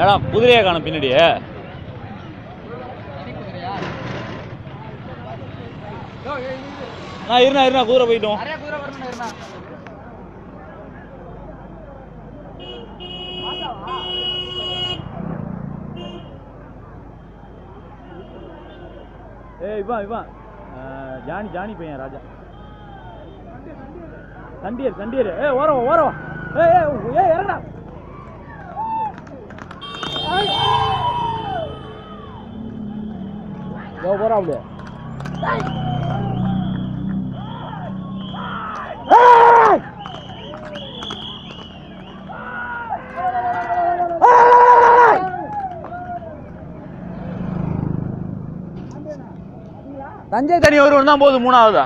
ஏடா குதிரையா காணும் பின்னாடியே. இருண்ணா குதிரை போயிட்டோம். இவன் ஜானி பையன் ராஜா. சண்டியர் ஓரவா இறங்கடா. போறா அப்படியே. தஞ்சை தனி ஒருவன் தான் போகுது 3ஆவதா.